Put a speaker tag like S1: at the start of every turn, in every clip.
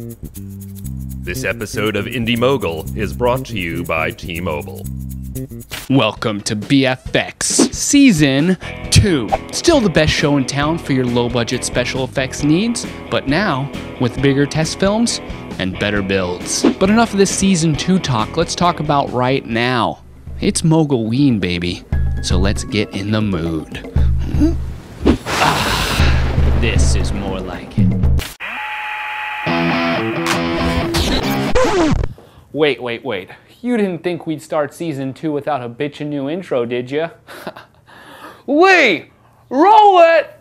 S1: This episode of Indie Mogul is brought to you by T-Mobile.
S2: Welcome to BFX Season 2. Still the best show in town for your low-budget special effects needs, but now with bigger test films and better builds. But enough of this Season 2 talk, let's talk about right now. It's Mogulween, baby, so let's get in the mood. This is more like it. Wait. You didn't think we'd start Season 2 without a bitchin' new intro, did you? Lee! Roll it!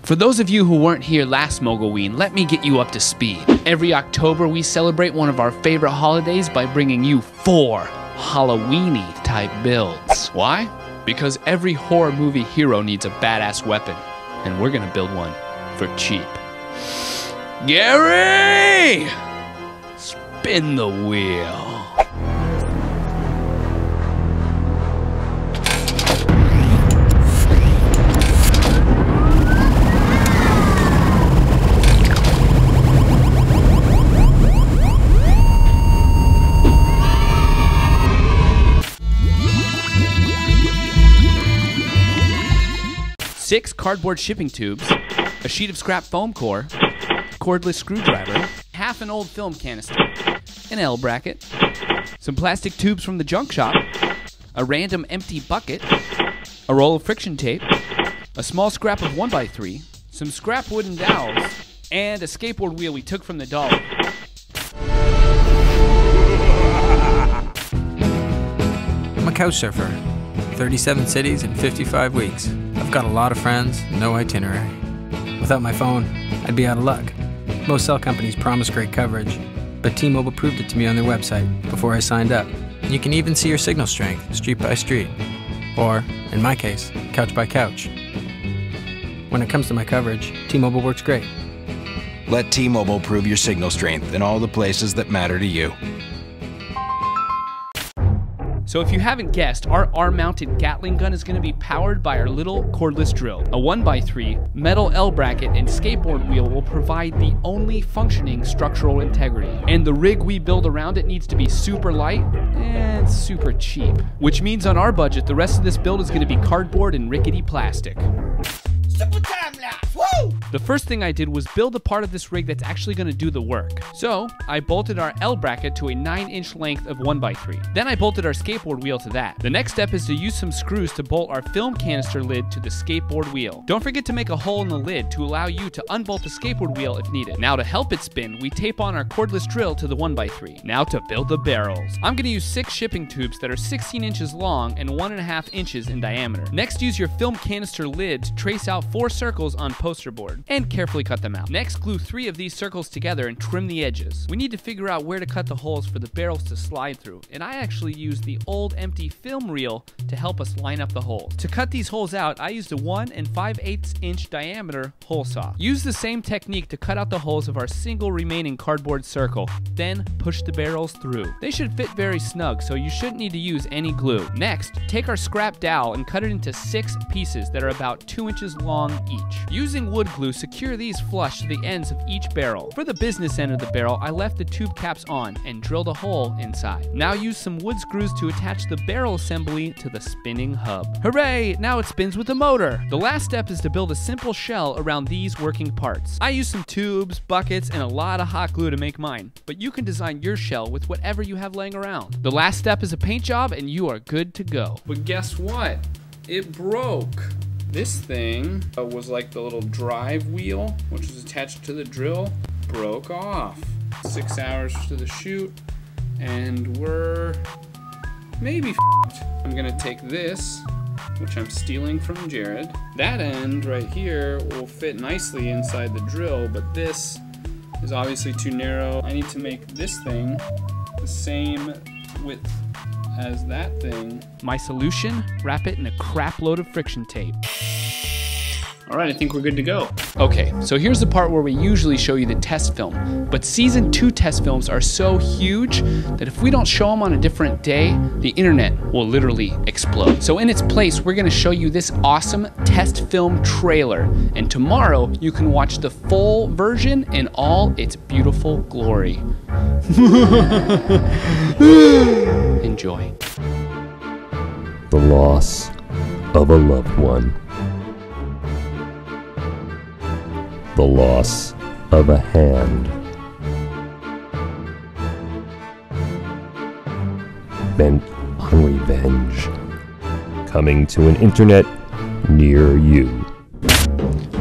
S2: For those of you who weren't here last Mogulween, let me get you up to speed. Every October, we celebrate one of our favorite holidays by bringing you 4 Halloweeny type builds. Why? Because every horror movie hero needs a badass weapon, and we're gonna build one for cheap. Gary! Spin the wheel. Six cardboard shipping tubes, a sheet of scrap foam core, cordless screwdriver, half an old film canister, an L bracket, some plastic tubes from the junk shop, a random empty bucket, a roll of friction tape, a small scrap of 1x3, some scrap wooden dowels, and a skateboard wheel we took from the DOLLY.
S3: I'm a couch surfer. 37 cities in 55 weeks. I've got a lot of friends, no itinerary. Without my phone, I'd be out of luck. Most cell companies promise great coverage, but T-Mobile proved it to me on their website before I signed up. You can even see your signal strength, street by street. Or, in my case, couch by couch. When it comes to my coverage, T-Mobile works great.
S4: Let T-Mobile prove your signal strength in all the places that matter to you.
S2: So if you haven't guessed, our arm-mounted Gatling gun is going to be powered by our little cordless drill. A 1x3 metal L bracket and skateboard wheel will provide the only functioning structural integrity. And the rig we build around it needs to be super light and super cheap. Which means on our budget, the rest of this build is going to be cardboard and rickety plastic. Super time lapse! Woo! The first thing I did was build a part of this rig that's actually going to do the work. So I bolted our L bracket to a 9-inch length of 1x3. Then I bolted our skateboard wheel to that. The next step is to use some screws to bolt our film canister lid to the skateboard wheel. Don't forget to make a hole in the lid to allow you to unbolt the skateboard wheel if needed. Now to help it spin, we tape on our cordless drill to the 1x3. Now to build the barrels. I'm going to use 6 shipping tubes that are 16 inches long and 1.5 inches in diameter. Next, use your film canister lid to trace out 4 circles on poster board and carefully cut them out. Next, glue 3 of these circles together and trim the edges. We need to figure out where to cut the holes for the barrels to slide through, and I actually used the old empty film reel to help us line up the holes. To cut these holes out, I used a 1 5/8 inch diameter hole saw. Use the same technique to cut out the holes of our single remaining cardboard circle, then push the barrels through. They should fit very snug, so you shouldn't need to use any glue. Next, take our scrap dowel and cut it into 6 pieces that are about 2 inches long each. Using wood glue, secure these flush to the ends of each barrel. For the business end of the barrel, I left the tube caps on and drilled a hole inside. Now use some wood screws to attach the barrel assembly to the spinning hub. Hooray! Now it spins with a motor. The last step is to build a simple shell around these working parts. I used some tubes, buckets, and a lot of hot glue to make mine, but you can design your shell with whatever you have laying around. The last step is a paint job and you are good to go. But guess what? It broke. This thing was like the little drive wheel, which was attached to the drill, broke off. 6 hours to the shoot, and we're maybe f***ed. I'm gonna take this, which I'm stealing from Jared. That end right here will fit nicely inside the drill, but this is obviously too narrow. I need to make this thing the same width as that thing. My solution? Wrap it in a crap load of friction tape. All right, I think we're good to go. Okay, so here's the part where we usually show you the test film, but season 2 test films are so huge that if we don't show them on a different day, the internet will literally explode. So in its place, we're gonna show you this awesome test film trailer, and tomorrow you can watch the full version in all its beautiful glory. Enjoy.
S5: The loss of a loved one. The loss of a hand. Bent on revenge. Coming to an internet near you.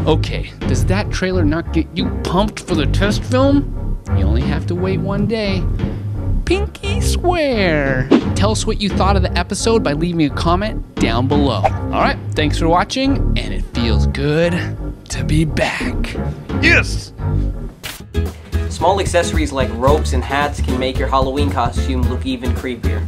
S2: Okay, does that trailer not get you pumped for the test film? You only have to wait one day. Pinky swear. Tell us what you thought of the episode by leaving a comment down below. All right, thanks for watching, and it feels good to be back. Yes!
S6: Small accessories like ropes and hats can make your Halloween costume look even creepier.